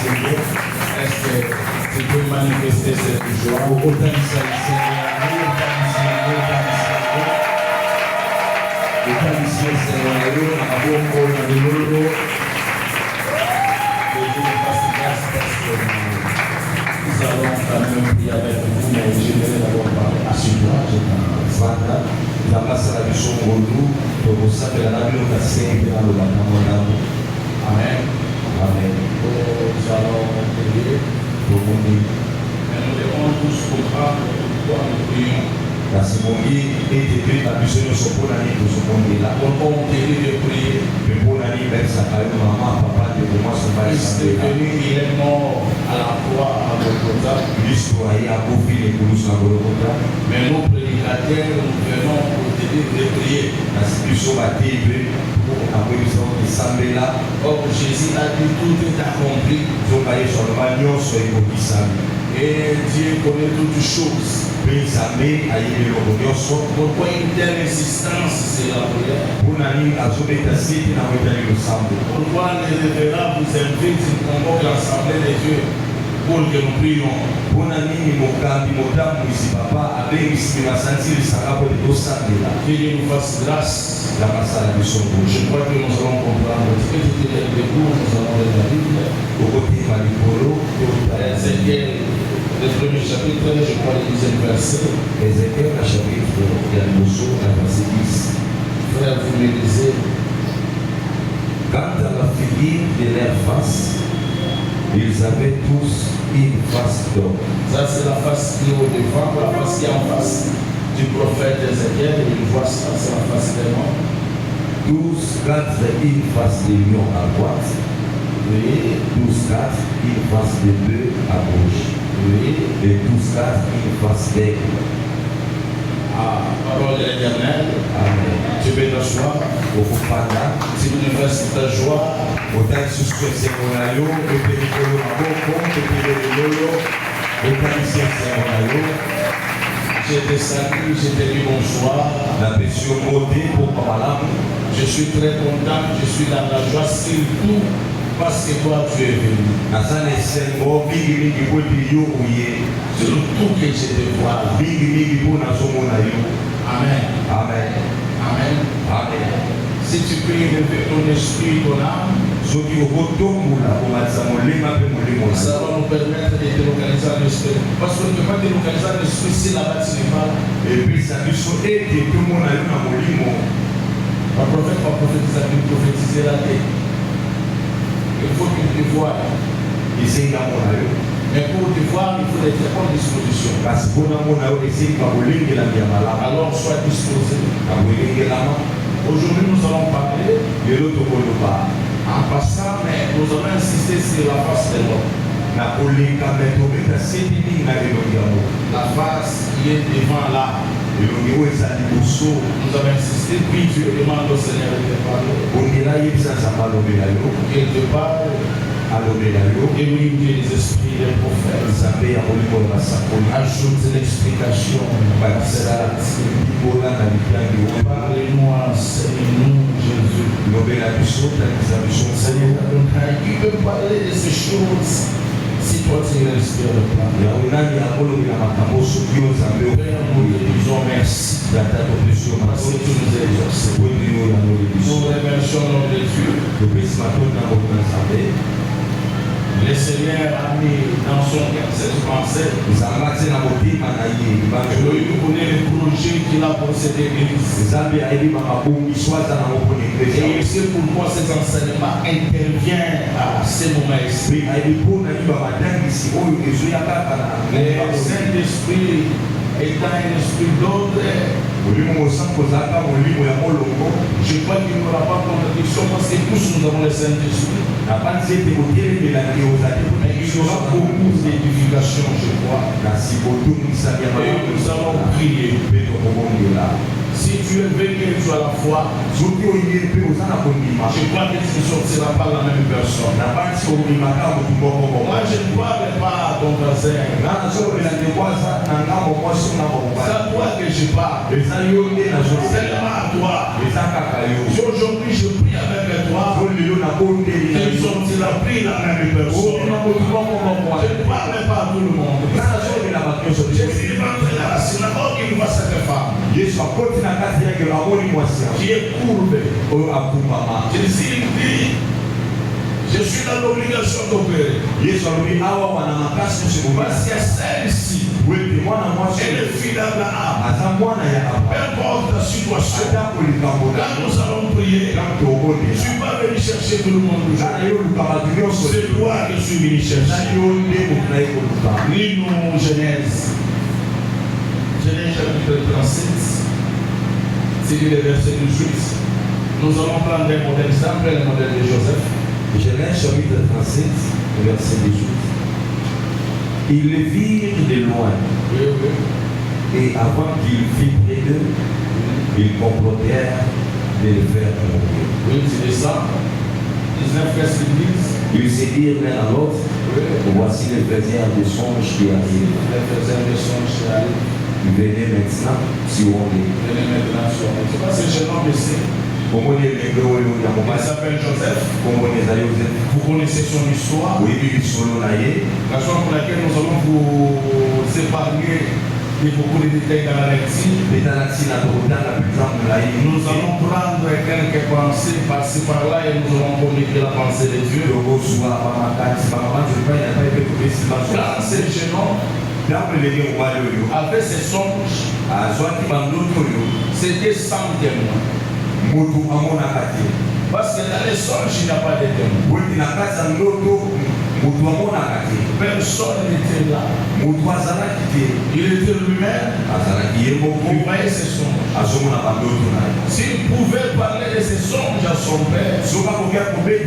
Seigneur. Est-ce que tu peux manifester cette joie? Autant de Seigneur, nous allons quand même prier avec vous, mais j'aimerais d'abord parler à celui-là, je Vanda, la place à la mission Gondou, pour vous savoir la vie de la Sainte dans le bâtiment. Amen. Amen. Nous allons prier pour vous. Mais nous devons tous comprendre pourquoi nous prions. La seconde est écrite la mission de ce pour l'année de ce monde là. Pourquoi on dit de prier? Le bon année, vers sa carrière, maman, papa, de comment se va il est mort à la croix à Golgotha. L'histoire a beaucoup les coups à Golgotha. Mais nous, prédicateurs, nous venons pour t'aider de prier. La situation va t'aider pour avoir besoin de s'embêter là. Or, Jésus a dit tout est accompli. Nous allons aller sur le magnon, sur les coquilles. Et Dieu connaît toutes choses. Pourquoi une telle insistance, c'est la prière? Pourquoi les révérends vous invitent, ils convoquent l'assemblée des dieux pour que nous prions? Que Dieu nous fasse grâce. Je crois que nous allons comprendre. Est-ce que tu es debout? Nous allons lire la Bible. Ézéchiel, le premier chapitre, je crois le 10e verset. Ézéchiel, le chapitre, il y a le verset 10. Frère, vous me lisez. Quant à la figure de leur face, ils avaient tous une face d'or. Ça, c'est la face qui est au devant, la face qui est en face du prophète Ézéchiel. Une voit ça, c'est la face des morts. Tous quatre, une face de lion à droite. Et tous quatre, une face de bœuf à gauche. Et tous quatre, une face d'aigle. Ah, parole de l'Éternel. Amen. Tu peux t'asseoir. Si vous ne faites ta joie, autant de succès, et je te salue, je te dis bonsoir. Je suis très content, je suis dans la joie, surtout parce que toi tu es venu. Surtout que je te vois. Amen. Amen. Amen. Amen. Si tu peux élever ton esprit, ton âme, ça va nous permettre de délocaliser un esprit. Parce qu'on ne peut pas délocaliser un esprit si là-bas tu n'es pas. Et puis ça dit tout le monde a eu un molimo. Le prophète va prophétiser la terre. Il faut qu'il te voie. Mais pour te voir, il faut des très bonnes dispositions. Alors sois disposé. Aujourd'hui, nous allons parler en passant, mais nous allons insister sur la face de l'homme. La face qui est devant là. Nous avons insisté, puis Dieu demande au Seigneur de te parler. Qu'il te parle. Et oui, Dieu des esprits, des prophètes. Ajoute l'explication. Parlez-nous, enseignez-nous, Jésus. Seigneur, qui peut parler de ces choses si toi tu respires le plan? Père, nous te disons merci. Parce que tu nous as exaucés. Nous remercions notre Dieu. Le Seigneur a mis dans son cœur cette pensée. Je connais le projet qu'il a pour cette église. Et c'est pourquoi cet enseignement intervient à ces moments-ci. Le Saint-Esprit étant un esprit d'ordre, je crois qu'il n'y aura pas de contradiction parce que tous nous avons le Saint-Esprit. Mais il y aura beaucoup d'édification, je crois. Et nous allons prier. Si tu es venu, tu as la foi. Je crois que tu ne sortiras pas la même personne. Moi, je ne parle pas à ton voisin. C'est à toi que je parle. Seulement à toi. Si aujourd'hui je prie avec toi, tu ne sortiras plus la même personne. qui est courbé. Jésus dit, je suis dans l'obligation d'opérer. Parce qu'il y a celle-ci. Elle est fidèle à âme. Peu importe la situation. Quand nous allons prier, je ne suis pas venu chercher tout le monde. C'est toi que je suis venu chercher. Lis-nous Genèse. Genèse chapitre 37. C'est le verset 18. Nous allons prendre un modèle simple, le modèle de Joseph. Genèse chapitre 37, verset 18. Ils le virent de loin. Oui, oui. Et avant qu'il fît près d'eux, ils complotèrent de le faire mourir. Oui, c'est ça. 19 verset 10. Ils se dirent l'un à l'autre, voici le faiseur des songes qui arrive. Le faiseur des songes qui arrive. Venez maintenant, si on est. Venez maintenant, si on est. C'est pas ce jeune homme ici. Il s'appelle Joseph. Vous connaissez son histoire. La raison pour laquelle nous allons vous épargner de beaucoup de détails dans la lecture. Nous allons prendre quelques pensées par-ci par-là et nous allons communiquer la pensée de Dieu. Quand ce jeune homme avait ses songes, c'était sans témoin. Parce que dans les songes, il n'y a pas de témoin. Personne n'était là. Il était lui-même. Il voyait ses songes. S'il pouvait parler de ses songes à son père, il pouvait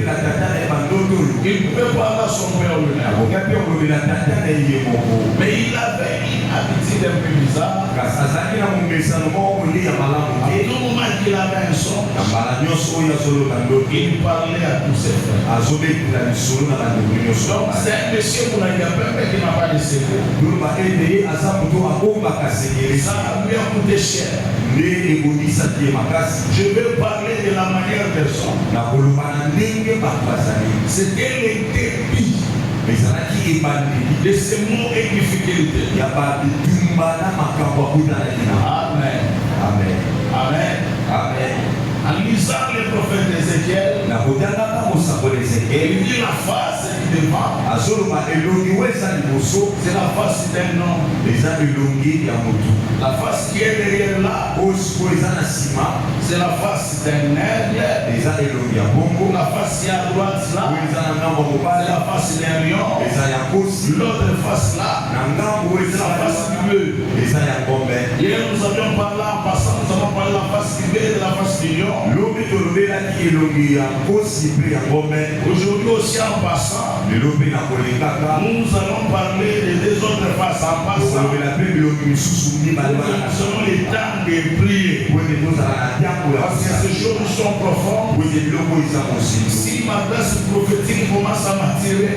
parler à son père lui-même. Mais il avait une habitude un peu bizarre. À tout moment qu'il avait un songe, il parlait à tous ses frères. Donc c'est un monsieur pour la qui n'a pas de secret. Ça lui a coûté cher. Je vais parler de la manière de son. C'était le débit de ces mots et difficultés. Amen. Amen. Amen. Amen. En lisant les prophètes d'Ézéchiel, il dit la face du devant. C'est la face d'un homme. La face qui est derrière là, c'est la face d'un aigle. La face qui est à droite là, c'est la face d'un lion. L'autre face là, c'est la face du bleu. Hier nous avions parlé en passant, nous avons parlé de la face du bleu et de la face du lion. Aujourd'hui aussi en passant, nous allons parler des deux autres faces en passant. Nous avons le temps de prier. Parce que ces choses sont profondes. Si ma grâce prophétique commence à m'attirer,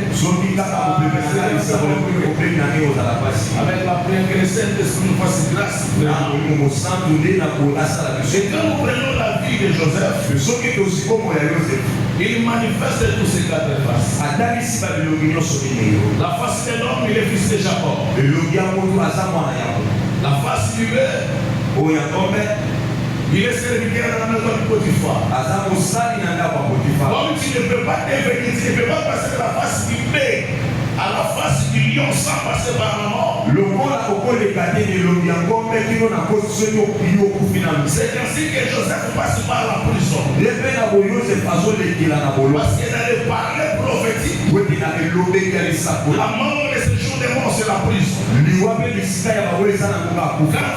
avec la prière que le Saint-Esprit nous fasse grâce. Et quand nous prenons la vie de Joseph, il manifeste tous ces quatre faces. La face de l'homme, il est fils de Jacob. La face du bœuf, il est serviteur dans la maison du Potiphar. Comme tu ne peux pas devenir, tu ne peux pas passer de la face du bœuf à la face du lion sans passer par la mort. C'est ainsi que Joseph passe par la prison. Parce qu'il allait parler prophétique. La mort de ce jour de mort, c'est la prison. Quand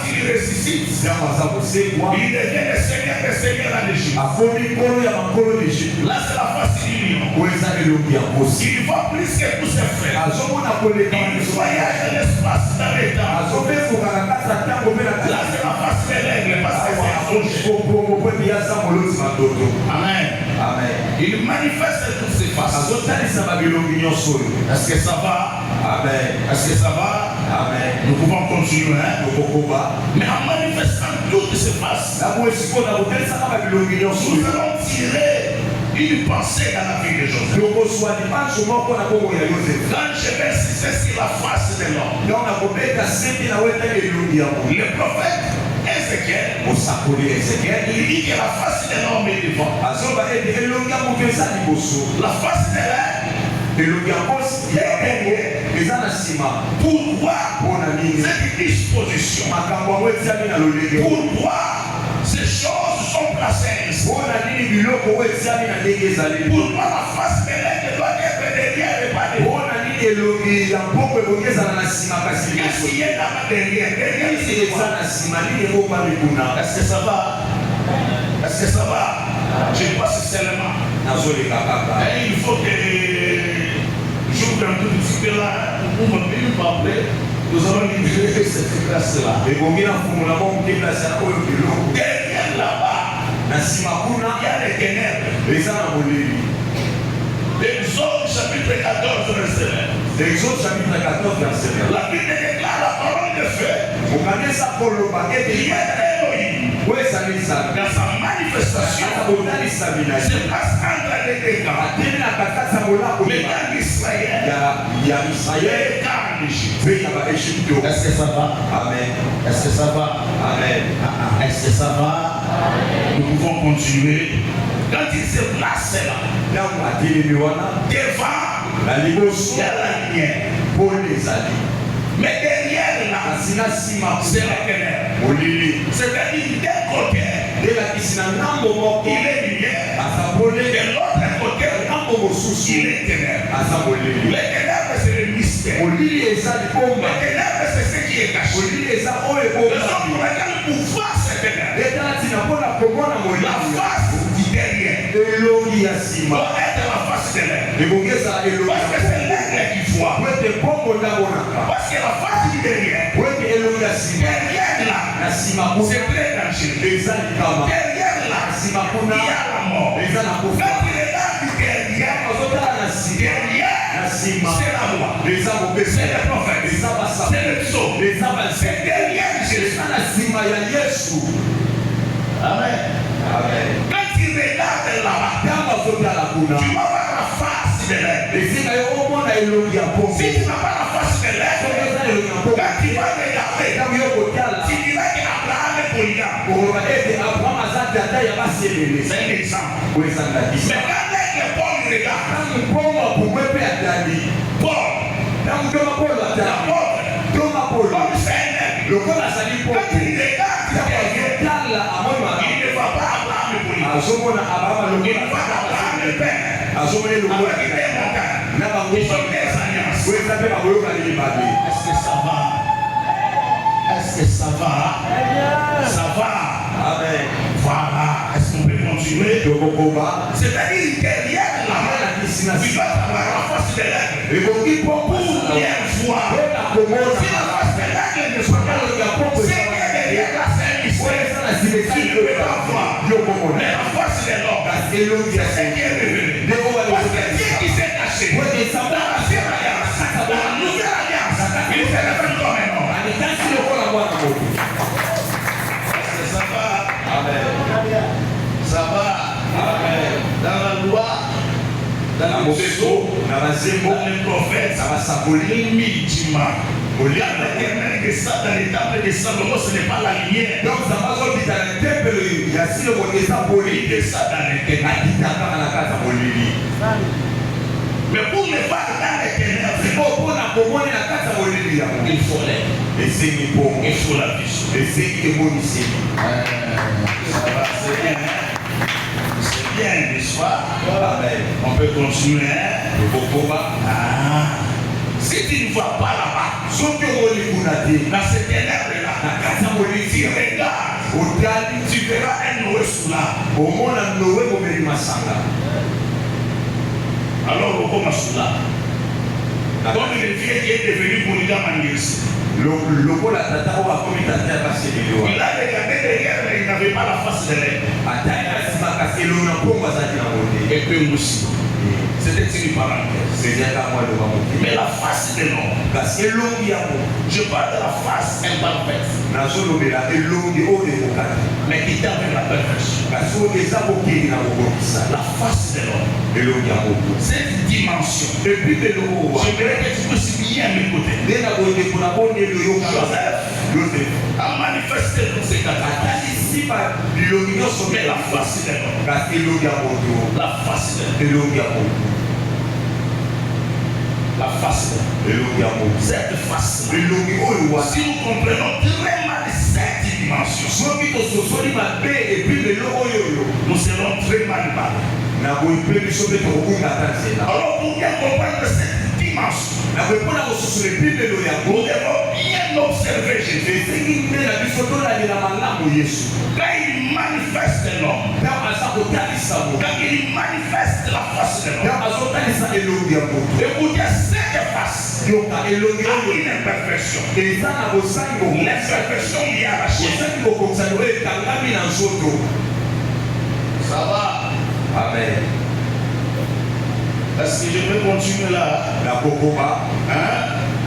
il ressuscite, il devient le Seigneur des Seigneurs en Égypte. Là, c'est la face du lion. Il va plus que tous ses frères. Il voyage de l'espace dans les temps. Là, c'est la face de l'aigle parce que c'est un songe. Amen. Amen. Il manifeste toutes ses faces. Est-ce que ça va? Amen. Est-ce que ça va? Amen. Nous pouvons continuer. Mais en manifestant toutes ces faces, nous allons tirer une pensée dans la vie de Joseph. Quand je vais insister sur la face de l'homme, le prophète Ézéchiel, il dit que la face de l'homme est devant. La face de l'homme. Pourquoi cette disposition? Pourquoi ces choses sont placées ici? Pourquoi la face de l'homme doit être derrière et pas devant? Qu'est-ce qu'il y a là-bas derrière? Est-ce que ça va? Est-ce que ça va? Je passe seulement. Il faut que j'ouvre un tout petit peu là. Vous m'avez parlé. Nous allons livrer cette classe-là. Derrière là-bas, il y a les ténèbres. Exode chapitre 14, verset 1. Exode chapitre 14, verset 1. La Bible déclare la parole de feu. Il y a Elohim. Dans sa manifestation, se passe entre les deux camps. Le camp d'Israël et le camp d'Égypte. Est-ce que ça va? Amen. Est-ce que ça va? Amen. Est-ce que ça va? Nous pouvons continuer. Quand il se place là, devant la lumière, pour les alliés. Mais derrière là, c'est la ténèbre. C'est-à-dire d'un côté, il est lumière. De l'autre côté, il est ténèbre. Les ténèbres, c'est le mystère. Les ténèbres, c'est ce qui est caché. Les hommes pour lesquels nous voient ces ténèbres. La face du derrière doit être la face de l'air. Parce que c'est l'air qui voit. Parce que la face du derrière, derrière là, c'est très dangereux. Derrière là, il y a la mort. Quand il regarde du derrière, c'est la loi. C'est le prophète. C'est le psaume. C'est derrière Jésus. Amen. Quand tu regardes là-bas, tu vas voir la face de l'air. Si tu n'as pas la face de l'air, quand tu vas regarder, tu dirais qu'Abraham est polygame. C'est un exemple. Mais quand Paul regarde, Paul, c'est un aigle. Quand il regarde, il ne voit pas Abraham le polygame. Il voit Abraham le père. Avec des montagnes. Ils sont des alliances. Est-ce que ça va? Est-ce que ça va? Ça va. Amen. Voilà. Est-ce qu'on peut continuer? C'est-à-dire derrière là, il va avoir la face de l'aigle. Pour bien voir. Si la face de l'aigle ne soit pas le Gabon, c'est que derrière là, c'est un mystère. Tu ne peux pas voir. Mais la face de l'homme, c'est ce qui est révélé. Parce que Dieu qui s'est caché dans la Ancienne Alliance, dans la Nouvelle Alliance, il se révèle comme un homme. Est-ce que ça va? Amen. Ça va? Amen. Dans la loi, dans le Psaume, dans les prophètes, immédiatement. L'éternel descend dans les temples de Salomon, ce n'est pas la lumière. Donc ça va sortir dans le temple, il y a si le mot de sa police descend dans les ténèbres. Mais pour ne pas dans les ténèbres, il faut l'air. Il faut la vision. Ça va, c'est bien. C'est bien, n'est-ce pas? On peut continuer. Si tu ne vois pas là-bas, dans ces ténèbres-là, tu regardes, tu verras un Noé sous là. Alors, on commence sous là. Comme le vieux qui est devenu polygame en Russie. Il a regardé derrière, mais il n'avait pas la face de l'air. Et puis aussi. C'était une parenthèse. Mais la face de l'homme. Je parle de la face imparfaite. Mais qui tend vers la perfection. La face de l'homme. Cette dimension. J'aimerais que tu puisses bien m'écouter. Joseph a manifesté dans ses 4 ans. Mais la face de l'homme. La face de l'homme. La face de l'homme. Cette face. Si nous comprenons très mal cette dimension, nous serons très mal barrés. Alors pour bien comprendre cette dimension, nous devons bien observer Jésus. Quand il manifeste l'homme, quand il manifeste la face de l'homme, écoutez cette face a une imperfection. L'imperfection liée à la chair. Ça va? Amen. Est-ce que je peux continuer là? Hein?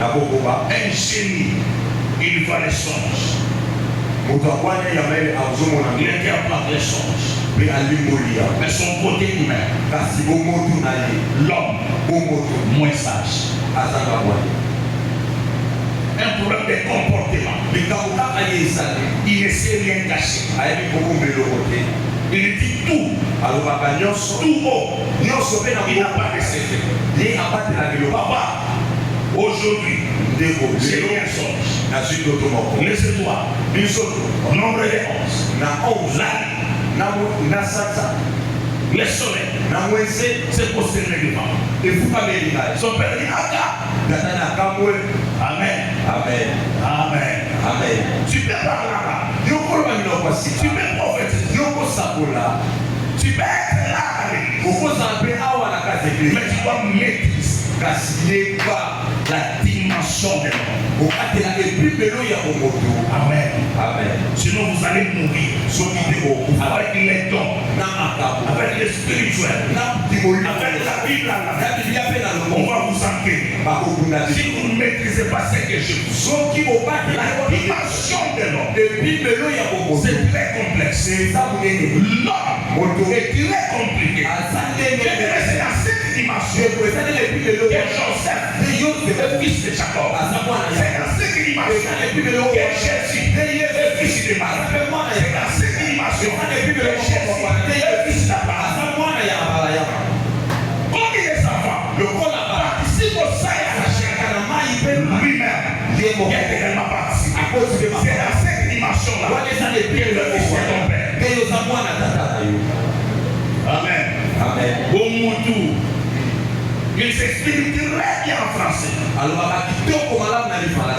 Un génie, il voit les songes. Il interprète les songes. Mais son côté humain, l'homme, moins sage. Un problème de comportement. Il ne sait rien cacher. Il dit tout. Tout haut. Il n'a pas de secret. Papa, aujourd'hui, j'ai eu un songe. Les étoiles, nombre de 11. Le soleil, c'est posté devant. Son père dit Amen. Amen. Amen. Amen. Tu peux parler là. Tu peux prophétiser. Tu peux être là. Mais tu dois maîtriser la dimension de l'homme. Amen. Amen. Sinon vous allez mourir. Avec les dons, avec les spirituels, avec la Bible, on va vous enquêter. Si vous ne maîtrisez pas ce que je vous dis, la dimension de l'homme, c'est très complexe. L'homme est très compliqué. C'est dans cette dimension que Joseph, le fils de Jacob, c'est dans cette dimension que Jésus, le fils de Marie, c'est dans cette dimension que Jésus, le fils d'Abraham. Comme il est savant, le corps participe au sein de la chair lui-même. Il est également participé. C'est dans cette dimension-là que le fils de ton père. Amen. Amen. Au Moutou, il s'exprime très bien en français.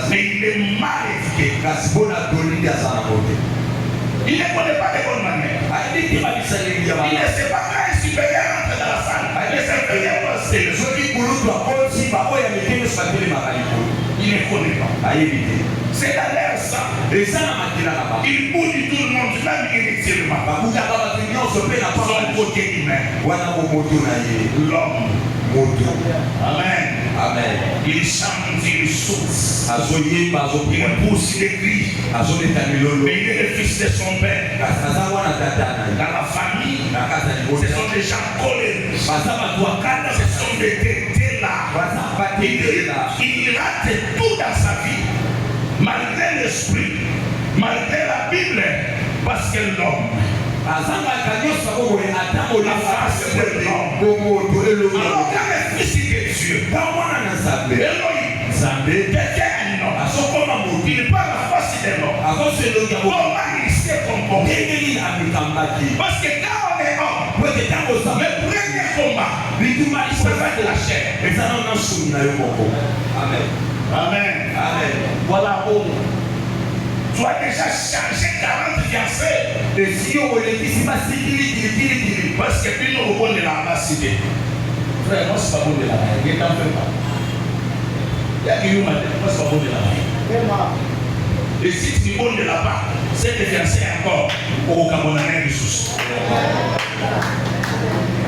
Mais il est mal éduqué. Il ne connaît pas les bonnes manières. Il ne sait pas quand un supérieur entre dans la salle. Les inférieurs, c'est le joli boulot. Il ne connaît pas. C'est dans l'air ça. Il bouge tout le monde, même inutilement. Son côté humain. L'homme. Amen. Amen. Il chante, il souffle. Il pousse, il crie. Mais il est le fils de son père. Dans la famille, ce sont des gens colériques. Ce sont des tétards. Il rate tout dans sa vie. Malgré l'esprit, malgré la Bible, parce que l'homme, la face de l'homme, alors quand le fils de Dieu, il n'est pas la face de l'homme. Comment il s'est comporté? Parce que quand on est homme, le premier combat, il se fait de la chair. Amen. Amen. Amen. Voilà où tu as déjà changé 40 versets. Et si on le dit, c'est pas si parce que puis nous bon de la cité. Frère, moi c'est pas bon de la main. Il t'en fait pas. Il y a qui nous m'a dit, moi c'est pas bon de la main. Et si tu es bon de la part, c'est de verser encore au Camerounais du souci.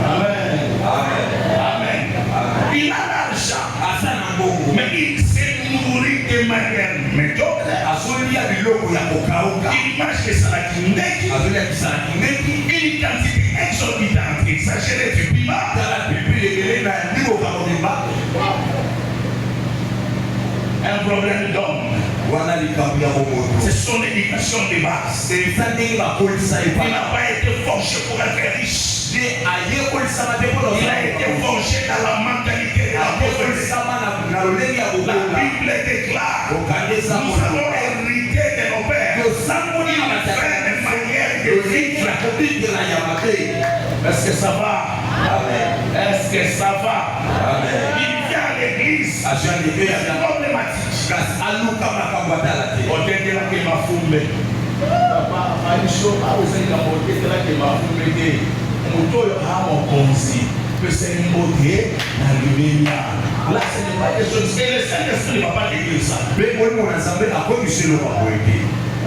Amen. Amen. Amen. Il a l'argent à Sanango, mais il s'est nourri de manière médiocre. Il mange que ça une quantité exorbitante, exagérée du piment. Un problème d'homme. C'est son éducation de base. Il n'a pas été forgé pour être riche. Il a été forgé dans la mentalité de la pauvreté. La Bible déclare nous allons hériter de nos pères. Il a fait une manière de vivre. Est-ce que ça va? Est-ce que ça va? Il vient à l'église. C'est problématique. Là, ce n'est pas des choses. Et le Saint-Esprit ne va pas dire ça.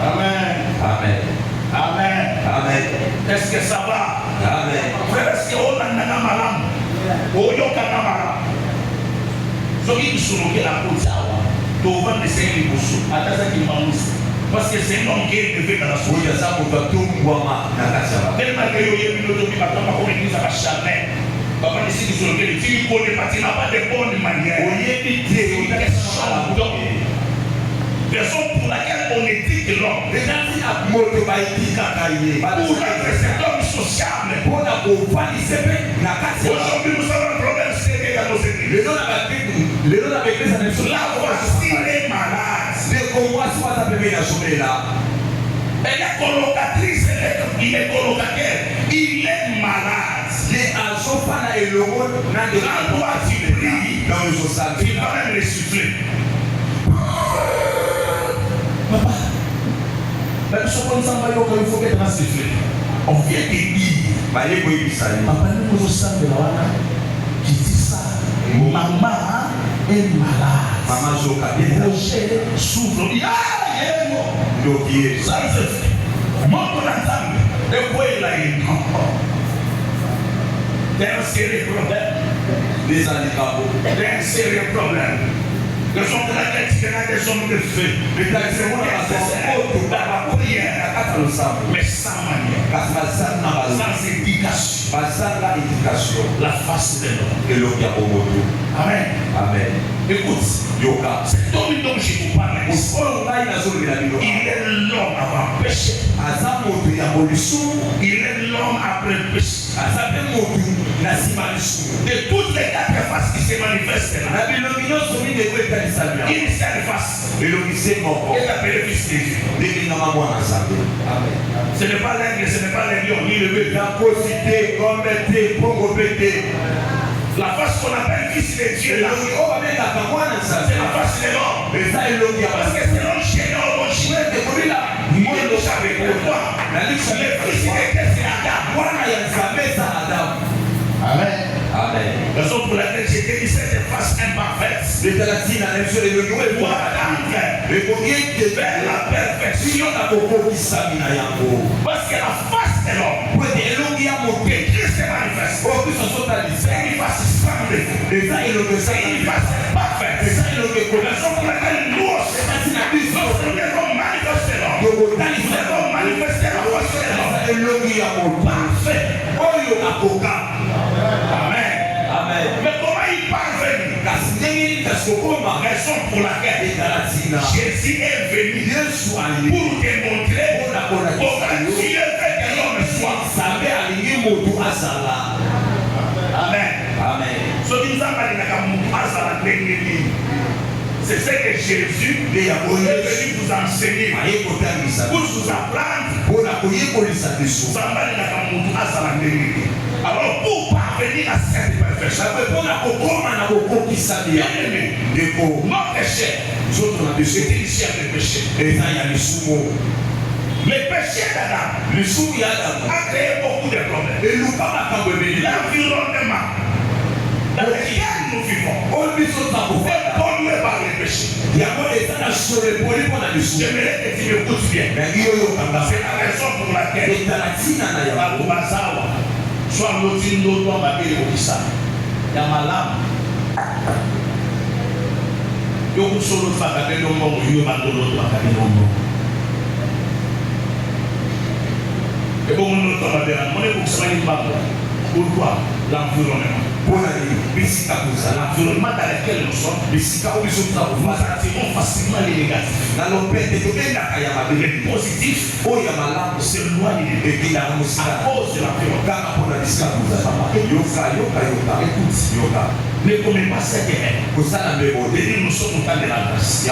Amen. Amen. Amen. Amen. Est-ce que ça va? Amen. Frère, est-ce que on a un malam? On a un malam. Donc, il faut que la police doit essayer de bosser. Parce que c'est un homme qui est élevé dans la société. Tellement que il va jamais. Papa décide sur lequel il connaît pas, il n'a pas de bonne manière. Raison pour laquelle on éthique l'homme. Pour être cet homme sociable. Aujourd'hui, nous avons un problème sérieux dans nos églises. La voici est malade. Elle est colocatrice, il est colocataire, il est malade. Quand toi tu pries, il va même le souffler. Papa, il faut que tu vas souffler. On vient te dire, papa, nous nous sommes de la qui dit ça. Maman est malade. Maman Roger souffre. Ça se fait. Mon ensemble, de quoi il a eu? C'est un sérieux problème. Des handicaps. C'est un sérieux problème. Le son de la tête, c'est des hommes de feu. Mais la prière, mais sans manière, sans éducation, la face de l'homme. Amen. Amen. Écoute, cet homme dont je vous parle, il est l'homme avant le péché. Il est l'homme après le péché. De toutes les quatre faces qui se manifestent là, une seule face est appelée fils de Dieu. Ce n'est pas l'aigle, ce n'est pas le lion, ni le bœuf. La face qu'on appelle fils de Dieu là, c'est la face de l'homme. Parce que c'est l'homme chez l'homme. Moi, je savais pourquoi. Le fils de Dieu, c'est Adam. Amen. Amen. La raison pour laquelle j'ai dit cette face imparfaite pour attendre vers la perfection. Parce que la face de l'homme que Christ est manifeste, c'est une face sans défaut, c'est une face parfaite. La raison pour laquelle nous devons manifester l'homme, nous devons manifester la face de l'homme parfait. Amen. Amen. Mais comment il parvient? Raison pour laquelle Jésus est venu pour démontrer comment Dieu fait que l'homme soit. Amen. Amen. C'est ce que Jésus est venu vous enseigner, pour vous apprendre. Alors pour parvenir à cette perfection, notre chair, c'était une chair de péché. Le péché d'Adam a créé beaucoup de problèmes. L'environnement dans lequel nous vivons est pollué par le péché. J'aimerais que tu m'écoutes bien. C'est la raison pour laquelle soit l'autre doit m'appeler au Kissa. Il y a ma lame. Il y a une solo de Fakabe, il y a un monde, il y a un monde. Et comme on ne peut pas dire, on est pour que ça va. Pourquoi? L'environnement. l'environnement dans lequel nous sommes, nous attirons facilement les négatifs. Les positifs s'éloignent à cause de l'environnement. Écoute, ne commets pas cette erreur. Nous sommes au temps de la grâce.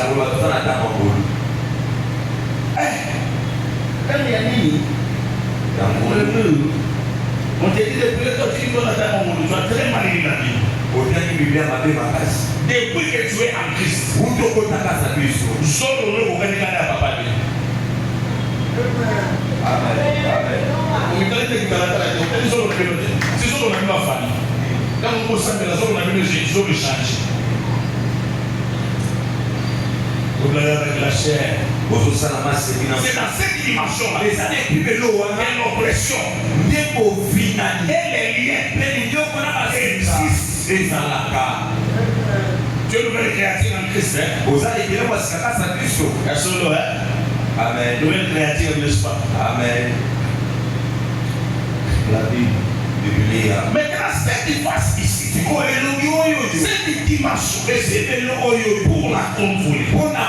On te dit depuis que tu es très mal in la vie. Depuis que tu es en Christ, solo nous regardons à papa. Amen. C'est ça qu'on a mis ma famille. Quand on pense à la zone, on a mis le Jésus, le change. Avec la chair. C'est dans cette dimension-là que l'oppression et les liens existent. Tu es une nouvelle créature en Christ. Amen. Nouvelle créature, n'est-ce pas? Amen. La vie. Maintenant, cette face ici, cette dimension, pour la contrôler, pour la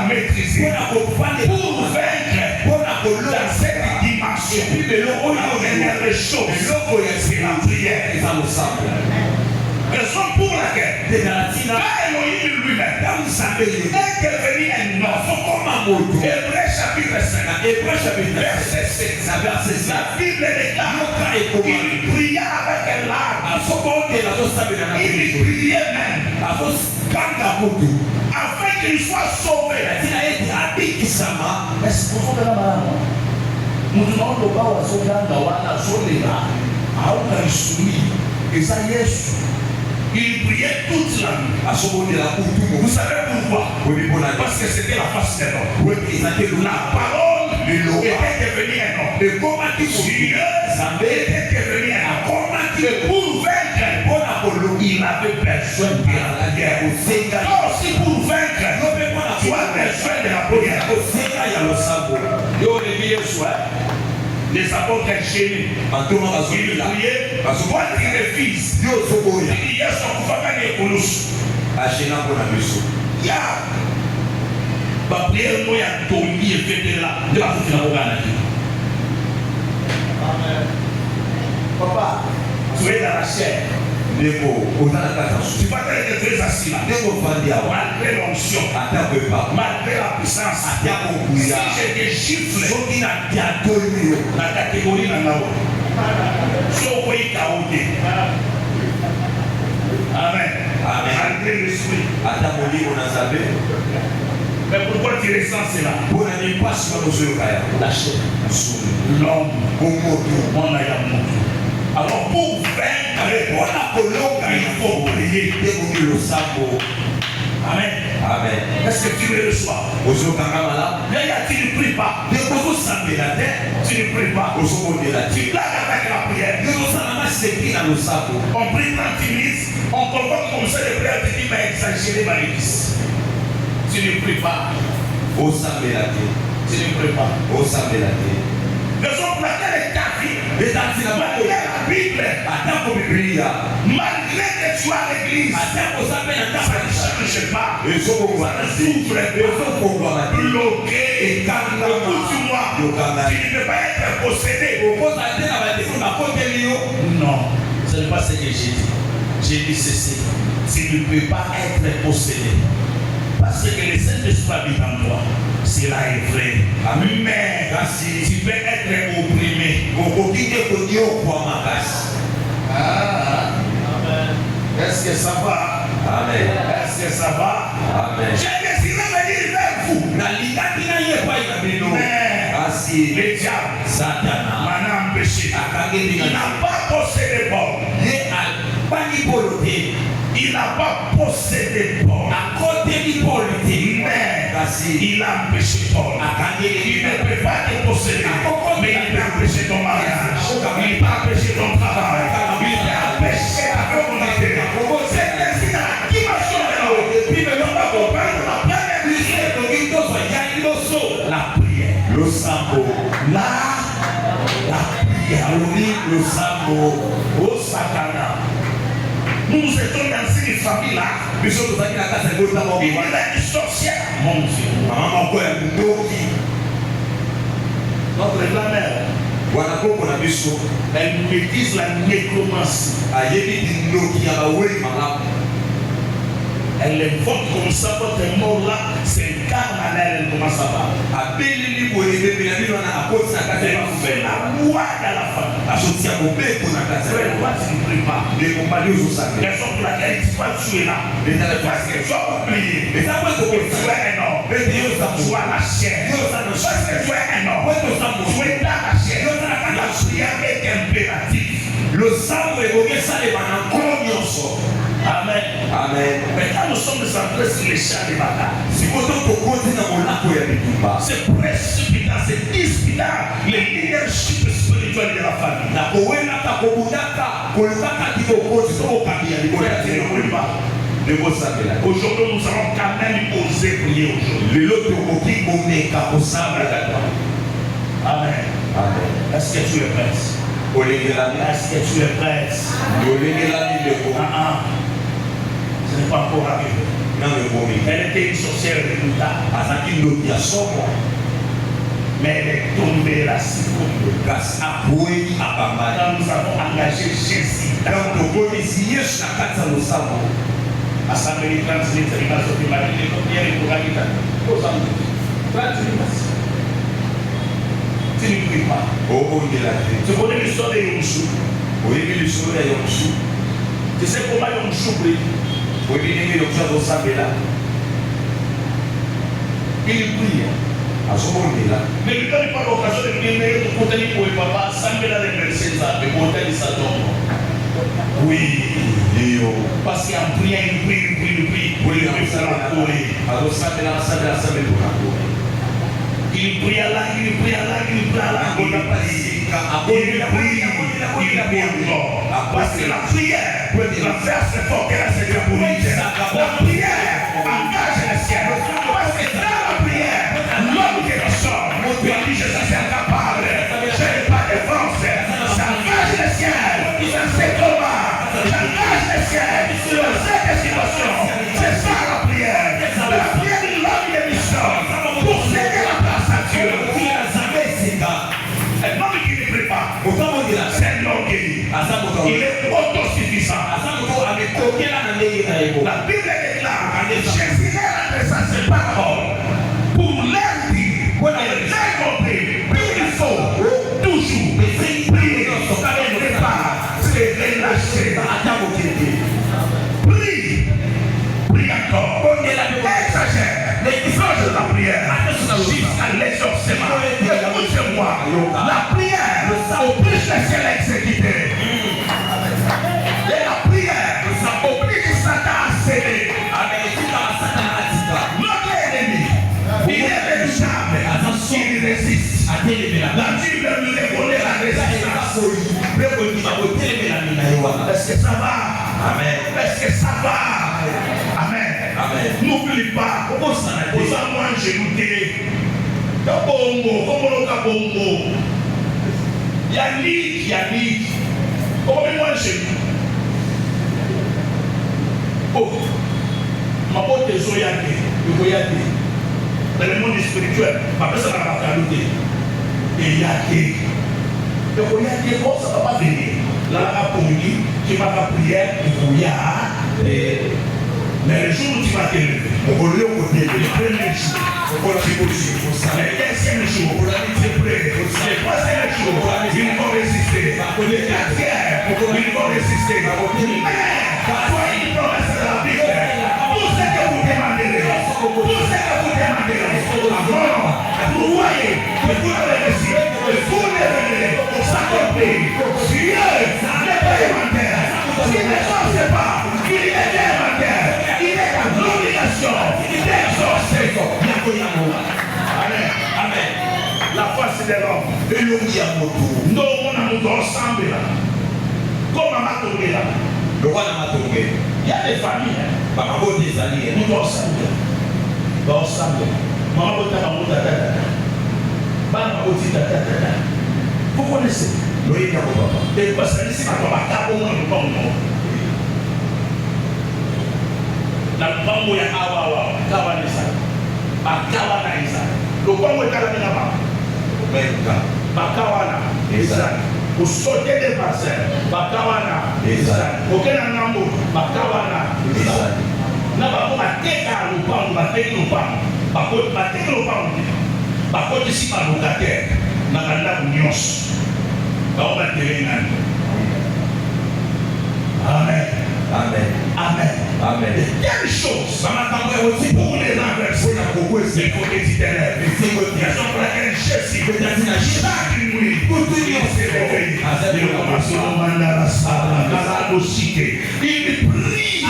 maîtriser, pour vaincre, dans cette dimension, la dernière des choses, c'est la prière. Raison pour laquelle, quand Elohim lui-même est devenu un homme, Hébreu chapitre 5, verset 6, la Bible déclare qu'il pria avec un larme, il priait même, afin qu'il soit sauvé. Est-ce que vous avez la nous demandons au bas à son grand dawana, son léga, à aucun soumis, et ça y est. Il priait toute la nuit. Vous savez pourquoi? Parce que c'était la face d'un homme. La parole était devenue un homme. Dieu était devenu un homme. Et pour vaincre, il avait besoin de la guerre. Aussi pour vaincre, tu as besoin de la prière. Les apôtres enchaînés, ils priaient, soit ils refusent, il y a son gouvernement et Colosse. Il y a la prière, il y a Tomi et Fédéla, de la route de la Rogana. Amen. Papa, tu es dans la chair. Tu vas être très assis là. Malgré l'onction, malgré la puissance, si je te gifle, la catégorie n'a pas. Amen. Malgré l'esprit. Mais pourquoi tu ressens cela? La chair. L'homme. Mon amour. Alors pour vaincre, il faut prier. Amen. Amen. Est-ce que tu le reçois? Mais tu ne pries pas. Tu ne pries pas. Tu plaques avec la prière. On prie 30 minutes. On convoque comme ça les prières. Tu dis, mais exagéré ma l'église. Tu ne pries pas. Tu ne pries pas. Raison pour laquelle ta vie, malgré la Bible, malgré que tu as l'église, ça ne change pas. Ça ne souffre pas. Bloqué. Écoute-moi. Tu ne peux pas être possédé. Non, ce n'est pas ce que j'ai dit. J'ai dit ceci. Tu ne peux pas être possédé. Parce que le Saint-Esprit habite en toi. Cela est vrai. Mais si tu peux être opprimé, est-ce que ça va? Amen. Est-ce que ça va? Amen. J'ai décidé de venir vers vous. Mais le diable, Satan, m'a empêché. Il n'a pas possédé Paul. Il n'a pas possédé Paul. Mais il a empêché Paul. Il ne peut pas te posséder. Mais il peut empêcher ton mariage. Il peut empêcher ton travail. Il peut empêcher ta communauté. C'est ainsi dans la dimension de l'eau. La prière. Le sambo. La prière. Le sambo. Au sakana. Nous étions dans une famille là. Il y a une sorcière. Mon Dieu. Notre grand-mère, elle maîtrise la nécromancie. Elle invoque comme ça votre mort là, c'est un carnaval, elle commence à parler. Elle fait la loi dans la famille. Frère, toi tu ne pries pas. Raison pour laquelle tu vas tuer là. Parce que tu vas oublier. Tu es un homme. Tu as la chair. Parce que tu es un homme. Tu es dans la chair. La prière est impérative. Le sang évoqué ça les banques. Amen. Amen. Mais quand nous sommes centrés sur les champs de bataille, c'est précipitant, c'est disputant le leadership spirituel de la famille. Aujourd'hui, nous allons quand même oser prier aujourd'hui. Amen. Amen. Est-ce que tu es prêt? Est-ce que tu es prêt? Ce n'est pas encore arrivé. Elle était une sorcière redoutable. Mais elle est tombée là, quand nous avons engagé Jésus. Assemblée 30 minutes, il va se faire mal. Il tu ne pries pas. Tu connais l'histoire de Yomchou. Tu sais comment Yomchou prie. Il prie. Mais il ne donne pas l'occasion de prier, mais il ne peut pas assembler la remercier ça, mais pour tel ça tombe. Oui, parce qu'en priant, il prie, pour les faire la courir. Il prie à la, il prie à la, parce que la prière, la faire c'est fort qu'elle a cette opportunité. La prière engage le ciel. Parce que dans la prière, l'homme qui ressort, il dit je suis incapable, je n'ai pas de force. Ça engage le ciel. Ça c'est comment. J'engage le ciel sur cette situation. C'est ça la prière. La prière de l'homme de mission. Pour céder la place à Dieu. Un homme qui ne prie pas, c'est un orgueil. Il est autosuffisant. La Bible déclare Jésus est adressant ses paroles pour leur dire, leur montrer qu'il faut toujours prier, ne pas se relâcher. Prie encore, exagère l'exigence de la prière jusqu'à l'exorcement. Écoute-moi, la prière oblige le ciel à exécuter. Et la prière oblige Satan à céder. Notre ennemi, il est redoutable, il résiste. La Bible nous dévoile la résistance. Est-ce que ça va? Amen. Est-ce que ça va? Amen. Amen. N'oublie pas, aux amours angéliques, Kabongo, Komolo Kabongo, Yannick, comment moi j'ai oh, ma pote Zoyake, dans le monde spirituel, ma personne n'a pas qualité. Et Yake, comment ça va pas venir? Là, la Pongi, qui m'a pas prière, il faut y aller. Mais le jour où tu vas te lever, le premier jour, le deuxième jour, le troisième jour, ils vont résister. Le quatrième, ils vont résister. Mais, toi, il faut rester dans la Bible. Tout ce que vous demanderez, avant, vous voyez, que vous le réussissez, vous le verrez, ça compris. Dieu n'est pas élémentaire. S'il ne pense pas, il est élémentaire. Il est à l'obligation d'exaucer. Amen. Amen. La force de l'homme. Nous, on a nous ensemble là. Comme Maman Tombé là. Il y a des familles. Nous doit ensemble. Maman vous connaissez. Et parce que ici, on va pas na lupango ya awa kawa nisa bakawa na isa lupango ekala na ba Menka. bakawa na isa usote de parcelle bakawa na isa okena ngambo bakawa na isa na bako bateka lupango bateki lupango bateki lupango bakoti si balocataire na bandako nyonso bao batele nani. Amen. Amen. Amen. Amen. Telle chose, pour les renverser, il faut éviter l'herbe. Il y a son frère Jésus, chaque nuit, pour tout le monde s'est réveillé. Il commence à demander à la salle, à la cité. Il prie,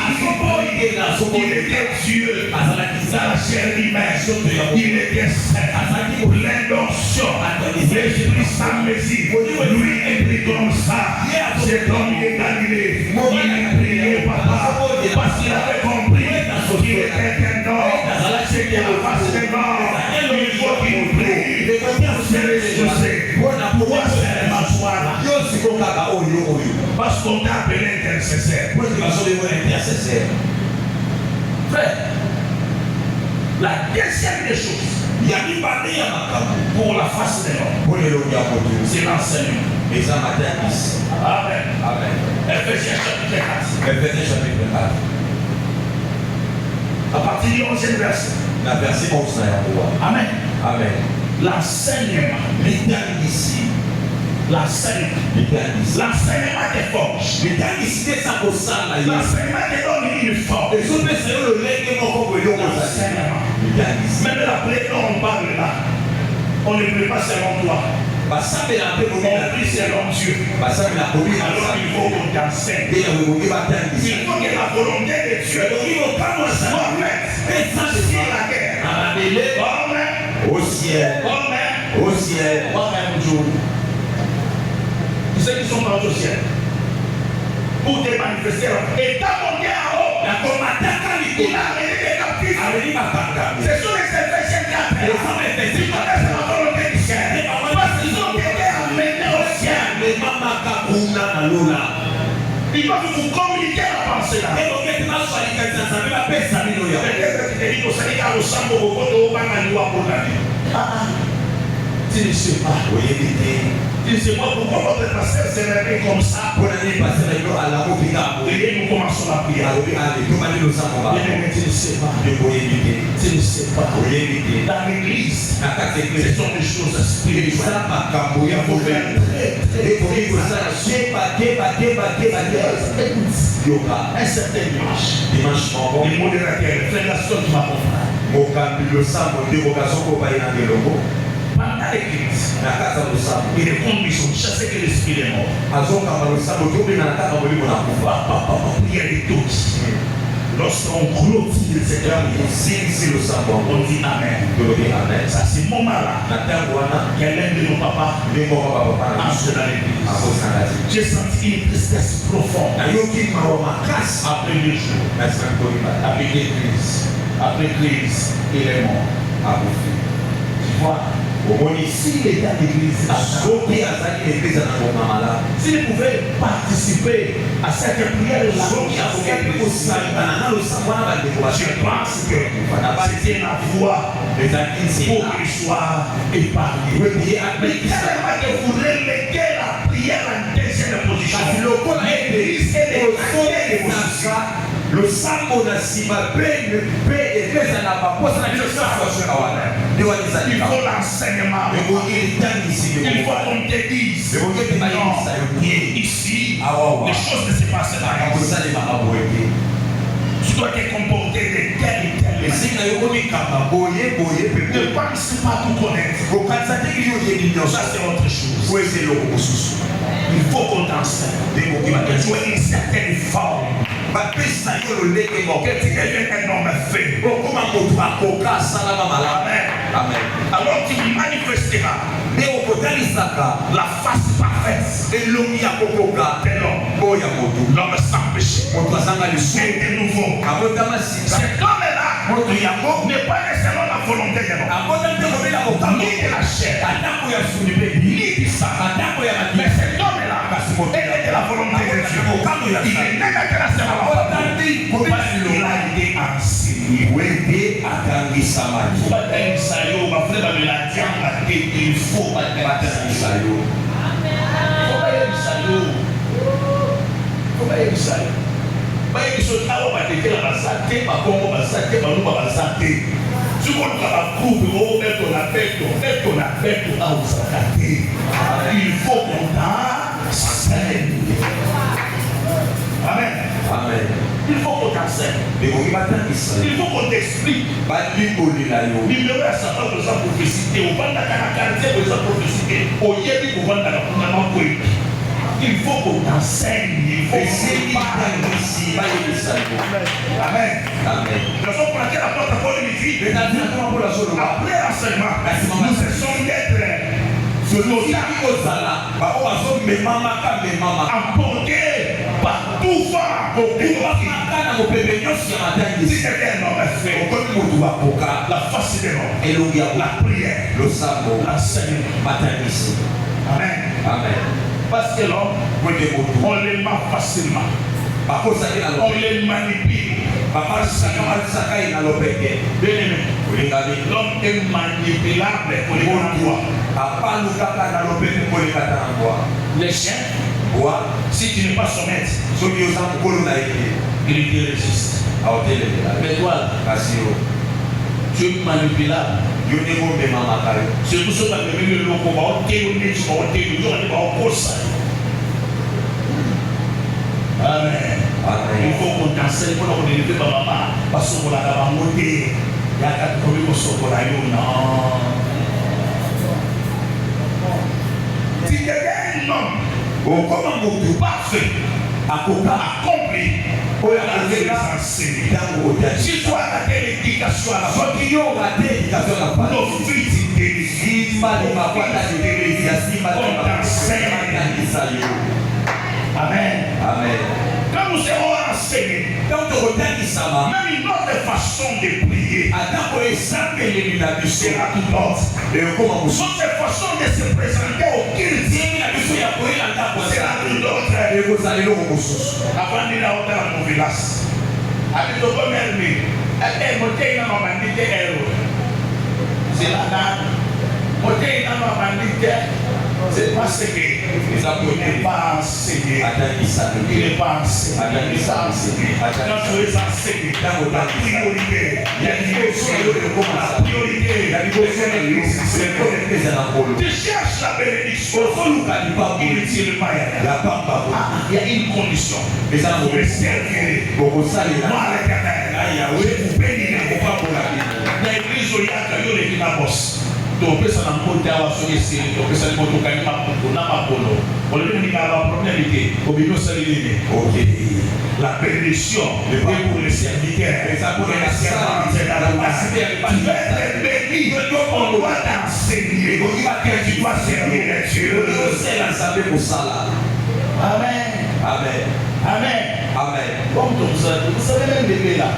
il était Dieu, dans la chair humaine, il était saint, plein d'onction, l'Esprit Saint Messie, lui est pris comme ça, cet homme est Galilée, il a prié papa, parce qu'il avait compris qu'il était un homme, c'était la face des morts, il faut qu'il prie, pour se ressourcer, pour se m'asseoir, parce qu'on t'a appelé intercesseur. Frère, la deuxième des choses, il y a une barrière pour la face de l'homme, c'est l'enseignement. Amen. Amen. Ephésiens chapitre 4. Ephésiens chapitre 4. À partir du 11e verset. La verset 11 Amen. Amen. L'enseignement. L'enseignement des forges. L'enseignement des donne une force. Même l'après quand on parle là, on ne peut pas selon toi. On prie selon Dieu. Alors il faut qu'on t'enseigne. Il faut que la volonté de Dieu soit faite. Sur la terre. Comme au ciel. Au ciel. Comme jour. Ceux qui sont dans le ciel. Pour te manifester. Et t'as monté en haut. Il a amené des captifs. Ce sont les Éphésiens 4. Si tu connais la volonté du ciel. Parce qu'ils ont été amenés au ciel. Ils doivent vous communiquer la pensée là. Tu ne sais pas. Tu ne sais pas pourquoi votre pasteur s'est réveillé comme ça. Et nous commençons la prière. Tu ne sais pas. Tu ne sais pas. Dans l'église, ce sont des choses spirituelles. Il faut faire un certain dimanche. Les modérateurs, frère Gaston qui m'accompagne. Pendant l'église, il est conduit sur chasser que l'esprit est mort. Prière des tous. Lorsqu'on clôture cette heure, on dit Amen. Ça, c'est ce moment-là. Il y a l'un de nos papas entre dans l'église. J'ai senti une tristesse profonde. Après le jour, après l'église, il est mort. Tu vois? S'il était à l'église, s'il pouvait participer à cette prière, je pense que c'était la voie pour qu'il soit épargné. Mais tellement que vous reléguez la prière en deuxième position. L'église est les le sambo na sima il faut l'enseignement. Il faut qu'on te dise non, ici les choses ne se passent pas. Tu dois te comporter de telle et telle manière. Ne pense pas tout connaître. Ça c'est autre chose. Il faut qu'on t'enseigne. Tu vas jouer une certaine forme. Que tu deviens un homme fait. Amen. Alors tu manifesteras la face parfaite de l'homme sans péché. C'est de nouveau. Cet homme-là n'est pas selon la volonté de l'homme, ni de la chair, ni du sang. Mais cet homme-là est de la volonté de Dieu. Il est né de la grâce de la volonté. Il a été enseigné. Wende atangisa maji. Batangisa yo, bafreba meladianga te, il faut batangisa yo. Batangisa yo. Bayebiso tawo batekela basate, bakongo basate, baluba basate. Tukoluka bakroupe, beto na beto, aousakate. Il faut qu'on t'enseigne. Amen. Amen. Il faut qu'on t'enseigne. Il faut qu'on t'explique. Numéro à sa part de sa prophétie. Au bas de la quartier de sa prophétie. Au yébi pour vendre la poule. Il faut qu'on t'enseigne. Il faut qu'on Amen. Amen. La fois pour laquelle la porte à Paul dit, après l'enseignement, nous cessons d'être emportés par tout vent. Si quelqu'un n'a fait la face des morts, la prière, l'enseignement. Amen. Amen. Parce que l'homme, on les ment facilement. On les manipule. L'homme est manipulable pour les endroits. Les chiens, si tu n'es pas son maître, il te résiste. Mais toi, tu es manipulable. C'est pour ça que le combat, Amen. Il faut qu'on t'enseigne pour qu'on délivre par maman. Parce qu'on a monté. Il y a quatre communes au Sokorayo. Non. Si quelqu'un est un homme, comme un mot parfait, accompli, pour les enseigner. Si tu as raté l'éducation à la fois, nos filles t'élisent, on t'enseigne. Amen. Amen. Quand nous serons enseignés, même une autre façon de prier sera tout autre. Notre façon de se présenter au culte sera tout autre. Avant de la hauteur à mon village, avec le premier c'est la c'est parce que il n'est pas enseigné. Il n'est pas enseigné. Quand tu es enseigné, la priorité, la priorité, tu cherches la bénédiction. Inutilement, il y a une condition. Vous me servirez. Moi, l'Éternel, je vous bénirai. L'église où il y a une bosse. Donc, ça n'a pas été à la société, donc ça n'a pas été à la polo. On le dit à la première idée, au milieu de la bénédiction pour les serviteurs, pour les servantes, tu vas être béni, on doit t'enseigner, tu dois servir Dieu. Amen. Amen. Amen. Amen. Comme vous savez même bébé là.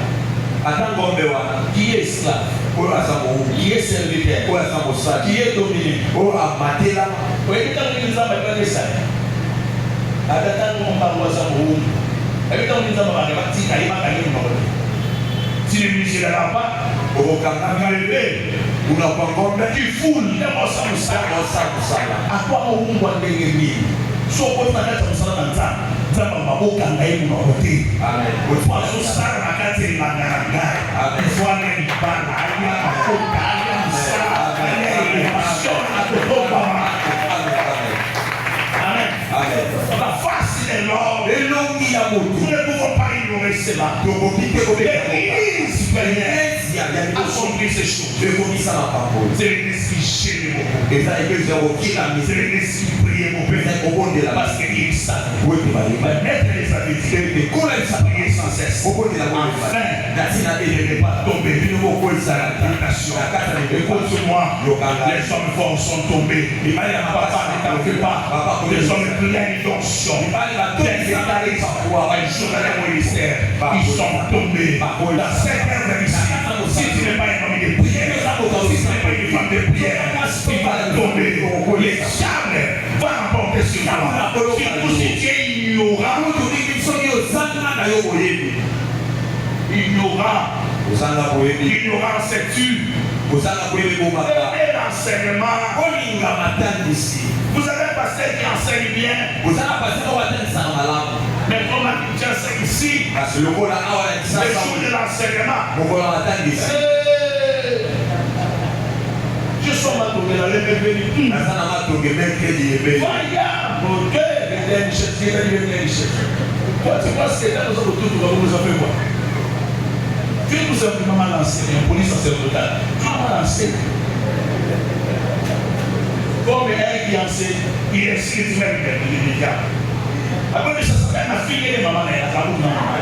Qui est esclave, qui est serviteur, qui est dominé. Si le ministère n'a pas, tu foules, à quoi on voit des so ko na kata musala na nzamba maboka ngai mu mabote amen kwa so sara na kati la nganga amen fwana ni bana ya maboka ya musala amen amen amen la face de l'homme et l'homme qui a mort vous ne pouvez pas ignorer cela donc quitter au l'église accomplir ces choses c'est l'église qui gêne c'est l'église qui prie parce qu'il savent mettre les habitudes prier sans cesse afin de ne pas tomber écoute-moi les hommes forts sont tombés papa ne t'en fais pas les hommes pleins d'onction ils sont tombés dans cette ère ici si tu n'es pas un homme de prière si tu n'es pas une femme de prière tu vas tomber les diables vont emporter sur toi surtout si tu es ignorant L'ignorance est tue. Et l'enseignement. Vous avez un pasteur qui enseigne bien. Mais comme la tu enseignes ici, le jour de l'enseignement. Je suis en train de toi, tu penses que dans nos autour, tu vas nous faire quoi? Tu es tout simplement mal enseigné, un police sacerdotal. Tu vas mal enseigné. Comme un qui enseigne, il est spirituel même des médias. Après, ça s'appelle ma fille et maman, elle a pas beaucoup de maman.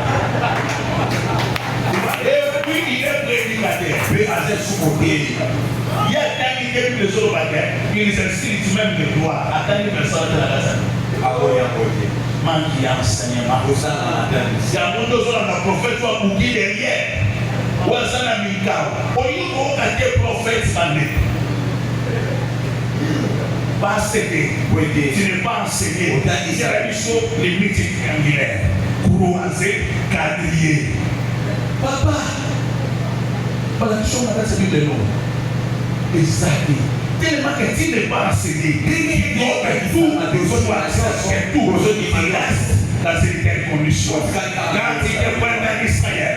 Et puis, il est prédicateur. Il y a tant de les autres bagages, il exerce même le droit à tant de personnes de la race. Manque d'enseignement. Il y a beaucoup de prophètes qui ont bouqué derrière. Ou à Zanamika. Au lieu de prophète, pas céder. Tu n'es pas enseigné. Il y a la mission limite triangulaire. Croisé, quadrillé. Papa, la mission n'a pas servi de nom. Exactement. Tellement que tu n'es pas enseigné. Tout a besoin de tout dans une telle condition. Quand tu te prends dans Israël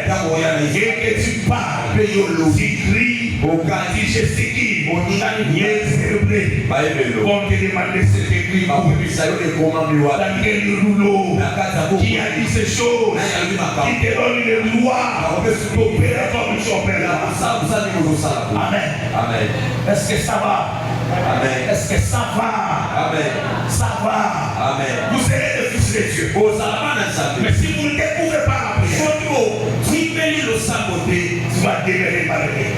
et que tu parles, tu cries, tu gesticules, tu es célébré. On te demande cet écrit dans quel rouleau qui a dit ces choses, qui te donne les lois d'opérer comme tu opères. Amen. Est-ce que ça va? Amen. Est-ce que ça va? Amen. Ça va. Amen. Vous serez des fils de Dieu. Mais si vous ne découvrez pas la prière, tu vas demeurer malheureux.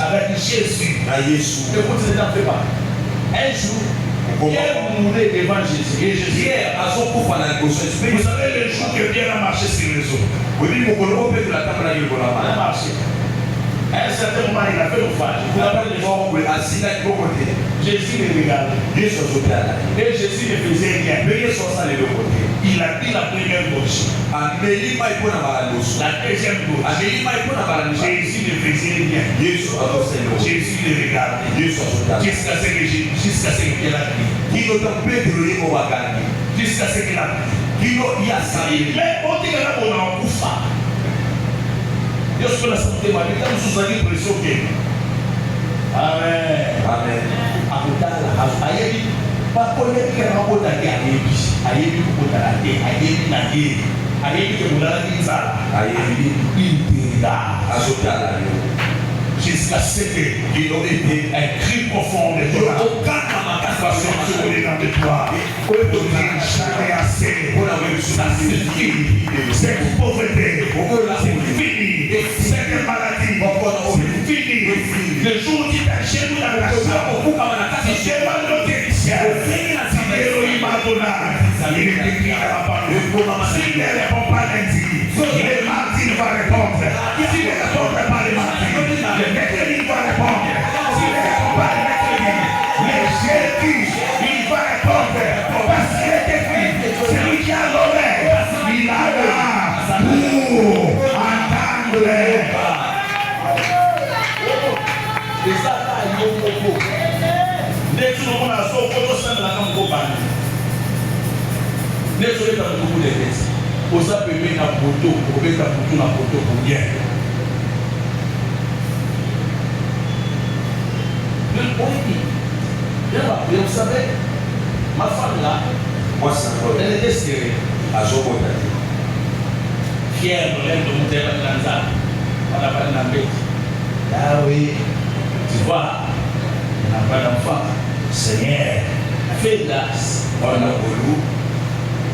Avec Jésus. Écoute, ne t'en fais pas. Un jour, Pierre mourait devant Jésus. Et Jésus, vous savez le jour que Pierre a marché sur les eaux. Il a marché. À un certain moment, il a fait l'ouvrage. Jésus le regardait. Et Jésus ne faisait rien. Il a dit la première gauche. La deuxième gauche. Jésus ne faisait rien. Jésus le regardait. Jusqu'à ce que Pierre a dit. Jusqu'à ce qu'il a dit. Mais on dit que là, on a un coup fort. Dios pela santé ma vie, nous sommes allés pression bien. Amen. Amen. Akutala, ayebi, pas connaître que la route a été ayebi, ayebi pour la terre, ayebi na terre, ayebi que vous l'avez dit ça, ayebi impéra, azotala. Jusqu'à ce que il aurait été un cri profond de toi. Aucun façon de se donner dans de toi. Jamais assez. Cette pauvreté, c'est fini. Cette maladie, c'est fini. Le jour où tu t'achètes nous dans la chambre, tu demandes notre ciel. Si Elohim Adonai, il est écrit à la parole. S'il ne répond pas lundi, le mardi va répondre. S'il ne répond pas le mardi, le mercredi va répondre. S'il ne répond pas le mercredi, le jeudi, il va répondre. Parce qu'il est écrit, celui qui a l'oreille, il a là pour entendre. Et ça, il y a un propos. Dès que nous avons un photo, ça ne l'a pas compagnie. Dès que nous avons beaucoup de textes, on s'appelle mettre la photo, on met la photo pour bien. Vous savez, ma femme là, elle était stérile. Fière de l'aide de monter à la on n'a pas de ah oui, tu vois, on n'a pas d'enfant. Seigneur, fais grâce.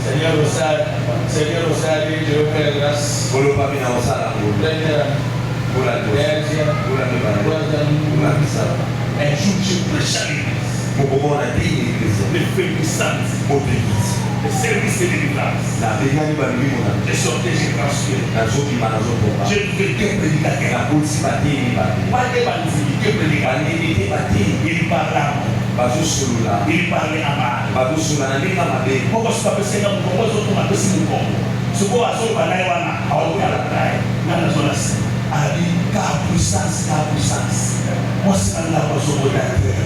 Seigneur, au salut, je veux faire grâce. Un jour, je prêche à l'église. Le féminisme. Le service de délivrance. Je sortais, j'ai transféré. Je devais deux prédicateurs. Pas des bandits, deux prédicateurs. Il parlait à moi. Il parlait à mal. Pourquoi je ne peux pas faire ça? Pourquoi je ne peux pas faire ça? Ce qu'on a sur le banane, on a la taille, on a la zone. A dit, car puissance. Moi, c'est la raison de la terre.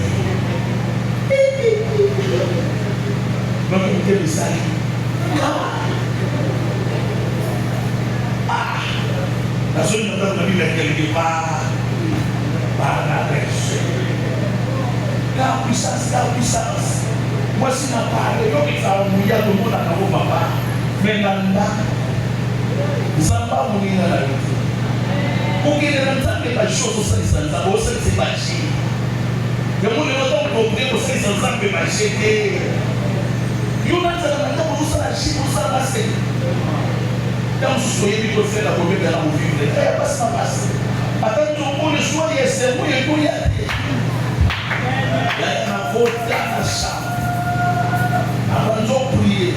Donc, écoutez le message. La zone de la Bible est quelque part par la verset. Car puissance. Moi, si je parle, donc il faut mouiller le monde à mon papa. Mais là, ça ne va pas mourir dans la vie. Pour qu'il y ait des choses au sein de ça, c'est pas chier. Le monde est autant compris au sein de ça, c'est pas chier. Il y a un temps où ça la chier, où ça la passe. Quand vous soyez vite fait la première de la vie, il n'y a pas ça passe. Attends, tout le monde soit il y a c'est moi, il y a il y a un vote dans la chambre. Avant de prier,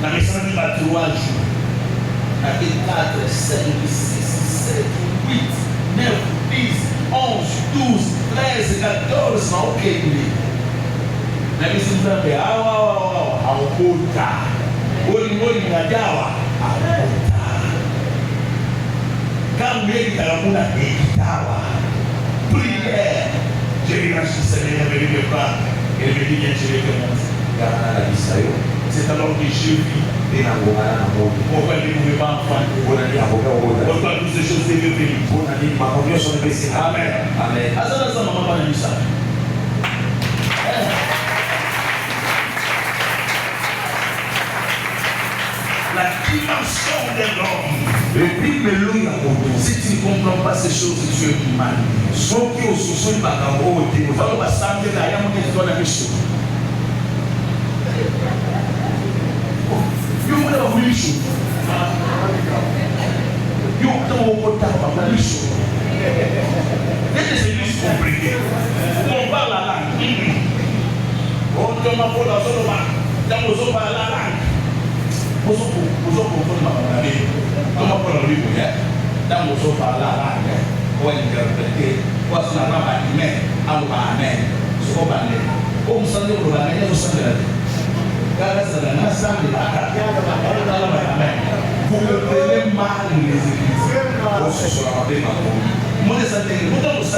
dans les 5 3 jours, avec 4, 5, 6, 7, 8, 9, 10, 11, 12, 13, 14, não ok. Na misi mtambe awa aukuta. Oli ngadawa aukuta. Kama yeye kalamuna itawa. Prière. J'ai racheté ça mais il veut pas. Il veut dire que j'ai commencé. C'est alors que je vis. Pourquoi il ne pouvait pas enfant? Pourquoi toutes ces choses devaient venir? Amen. Amen. Azana ça maman pas dit ça. La dimension de l'homme. Si tu ne comprends pas ces choses, tu es mal. Sauf que au sous-sol, il va y avoir au thé. Il va y avoir ça, il va y avoir des doigts dans les choses. You will have really show. You don't want to talk about this show. This is a list compliqué. On parle la langue. On te m'a pas la zone là. Dans on parle la langue. On comprend ma vie. On m'a pas la vie. Dans on parle la langue. On interpréter. On se la ramener mais à l'amen. Ce qu'on parle. On s'en est pour la manière de s'en aller. Vous me prenez mal les églises. Moi, je sais que vous avez ça.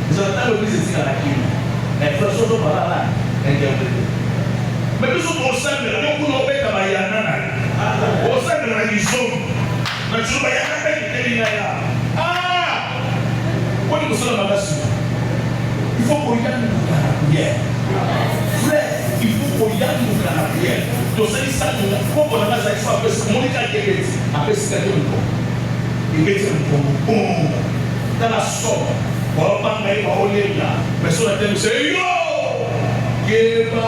Je vais l'église ici à la Kine. Les frères sont par là. Mais nous sommes au sein de la Kine. Nous sommes au sein de la Kine. Au sein de la Kine. Nous sommes il faut qu'on y aille dans la prière. Frère, il faut qu'on y aille dans la prière. Donc, c'est ça que nous avons fait. Dans la somme, on va pas mettre en ligne là. Mais sur la télé, c'est yo! Geba!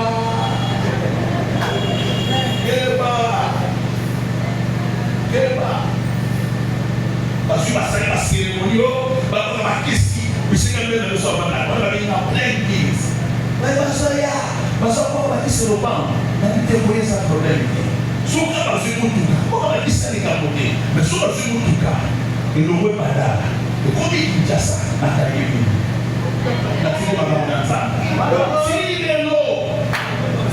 Parce que la cérémonie, la question, puis c'est quand même le soir, on va venir en plein d'église. Mais parce qu'on va dire c'est le banc, on va témoigner ça problème. Si on va faire tout cas, on va dire c'est les capotés. Mais si on va faire tout cas, il ne veut pas là. Et quand il dit ça, on a taillé. La fille va dans ça.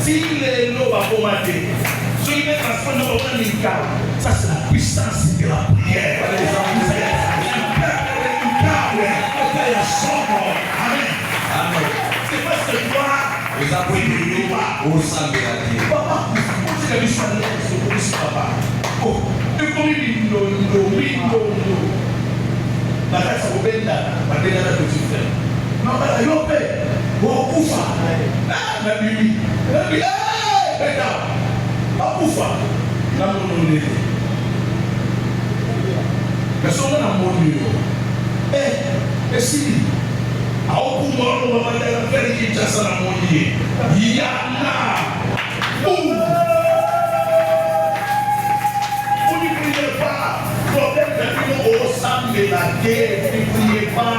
Si les lots va commander, si les transforment dans un cas, ça c'est la puissance de la prière. Amen. C'est parce que toi, vous avez pas au sein de la vie. Papa, vous avez choisi ce papa. Oh, et comme il dit, la race au Benda, la dernière petite frère. Non, mais il y a un Koufa. Ah, la Bible. La Bible. Ah, Benda. Ah, Koufa. La monnaie. Mais son nom a mon Dieu. Eh, si. Au pouvoir, on va faire qui t'a ça dans mon lit. Yana. Boum. Vous ne priez pas. Problème de nous au sang de la terre. Ne priez pas.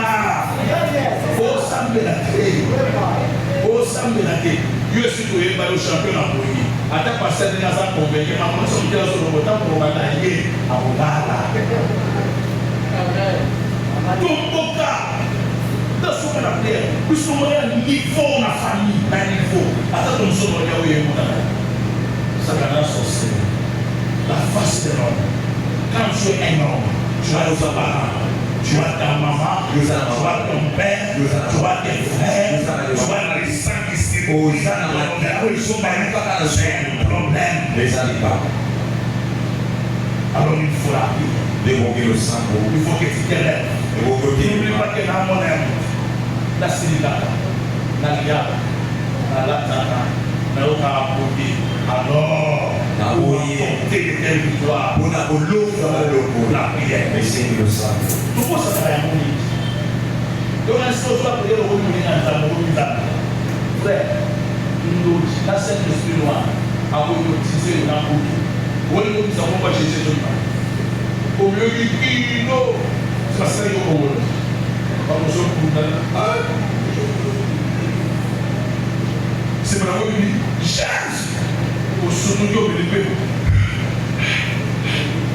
Au sang de la terre. Au sang de la terre. Dieu est situé par le champion à Boyi. À ta passée de Nazar convaincu, ma maman s'en tient sur le bouton pour batailler à Ogala. Tout cas. Dans ce qu'on a fait, nous sommes à un niveau dans la famille, à un niveau. Attends, nous sommes à un niveau. Ça va sorcier. la face de l'homme. Quand tu es un homme, tu as tes parents, tu as ta maman, tu as ton père, tu as tes frères, tu as les sangs qui se posent. C'est un problème. Alors il faut la vie. Il faut que tu te lèves. N'oublie pas que dans mon âme, la Sénégal, la Liaba, la Latana, la Okarapoudi, alors, pour porter de telles victoires, pour la prière. Tout ça travaille à mon lit. Donc, on se retrouve à prier le rôle de frère, la scène de l'esprit noir, à vous utiliser dans beaucoup. Oui, nous avons pas Jésus de nous. Au lieu de dire non, ça serait au monde. C'est vraiment une chance pour soutenir le peuple.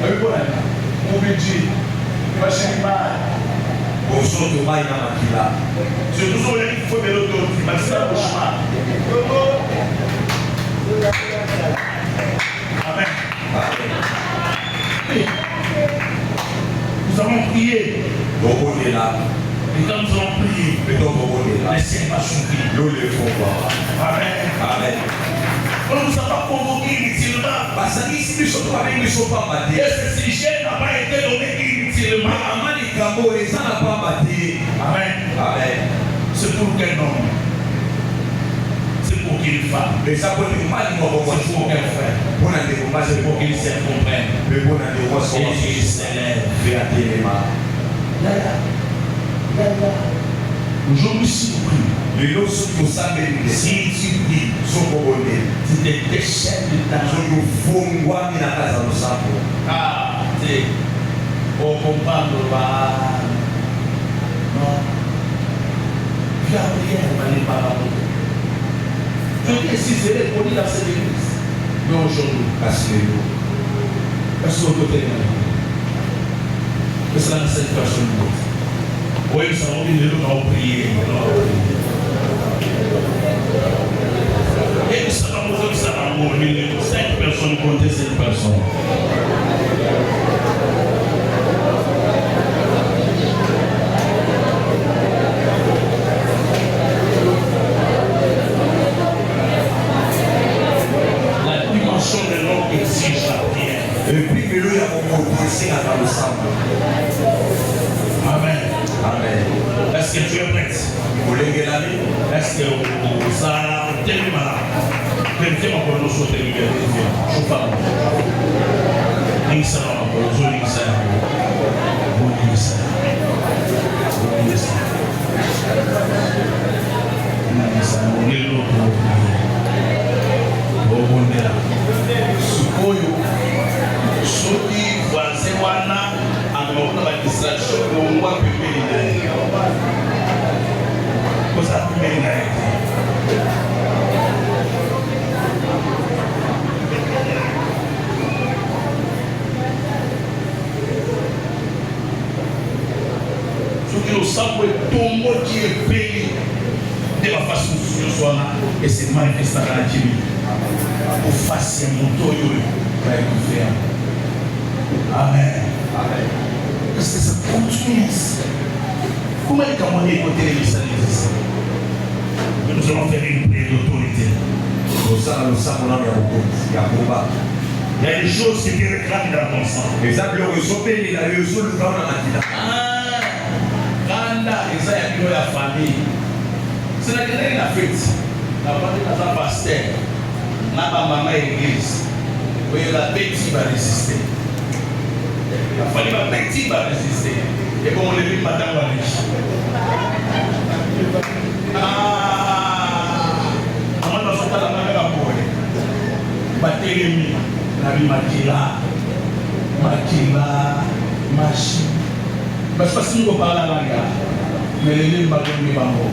Avec quoi? On veut dire, il va changer mal. Pour sauter mal dans la kila. C'est tout ça qu'il faut de l'autre, il va se faire au chemin. Amen. Nous avons prié. Et quand nous allons prier, les ciels vont s'ouvrir. Amen. Amen. On ne nous a pas convoqués inutilement. Parce que si nous sommes pas venus, nous ne sommes pas battus. Et ce sujet n'a pas été donné inutilement. Amen. Amen. C'est pour quel homme? C'est pour quelle femme? C'est pour quel frère? C'est pour qu'il se comprenne. Et qu'il s'élève. Aujourd'hui, si tu pries, si tu pries, tu te déchets de ta vie. Ah, tu pour comprendre, non. La prière va aller par la route. Je dis si c'est les produits dans cette église. Mais aujourd'hui, est-ce que côté de c'est la cette personne. Oui, nous avons dit nous allons prier. Et nous savons que 5 personnes compter 5 personnes. La dimension de l'homme exige la prière. Et puis, il y a un mot ici dans le sang. Amen. Amen. Est-ce que tu es prête? Est-ce que ça a tellement malade? Permettez-moi pour nous sauter le gars. Je ne sais pas. L'Insa, l'Insa. Sukoyo, soki voisin wana amekuwa na distraction kwa pembeni naye. Kwa sababu pembeni naye. Soki osambo etombo qui est payé de la façon dont nous sommes là et c'est manifesté dans la Bible. Pour faire mon toyo va être fait. Amen. Amen. Parce que ça continue. Comment est-ce qu'on est côté de l'église? Nous allons faire une prière d'autorité. Il y a des choses qui te réclament dans ton sang. Quand la famille, c'est la guerre de la fête. La famille n'a pas pasteur. N'a pas maman église. Oui, la petite va résister. La famille va petite va résister. Et comme on le dit, madame va résister. Comment on s'entend la main à pour elle? Batérémie, la vie Makila, Machi. Parce que si on parle à la langue, mais les lignes va donner bango.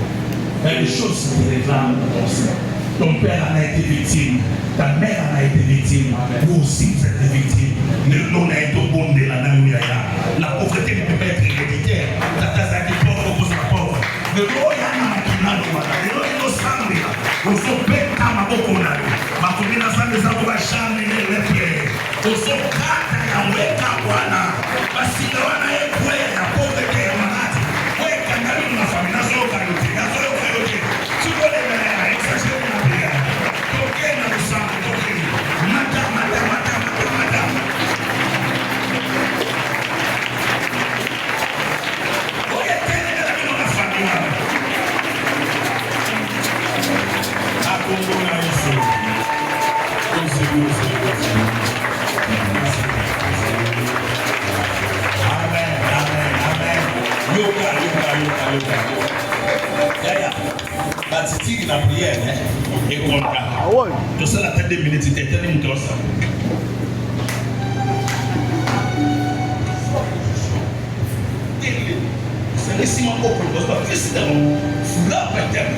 Il y a des choses qui réclament ton sein. Ton père en a été victime, ta mère en a été victime, vous aussi vous êtes victime. Le nom a été au bon de la Namouya. La pauvreté ne peut pas être héréditaire. Tata Zaki pauvre pour sa pauvre. Le nom est un kinado, le nom est au samedi. Vous êtes bête à ma boconade. Ma commune a ça, les avoués à jamais les pieds. Tusokata ya weka Bwana. Basi wana yetu ya poverty ya manati. Weka ndani na familia zote yote. Yazo yote. Sikuone na exaggerate na pia. Tokeni na kusama tokeni. Mata. Oye tena na familia. Akongo na Yesu. Amen. Yoga. Batiti na prière, et content. Tout ça, la tête des minutes, c'était tellement comme ça. C'est le ciment au propos, parce que c'est un frappe interne.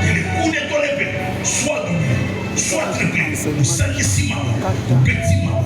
Et les coups de ton épée, soit double, soit triplé, ou 5 ciment, ou petit ciment.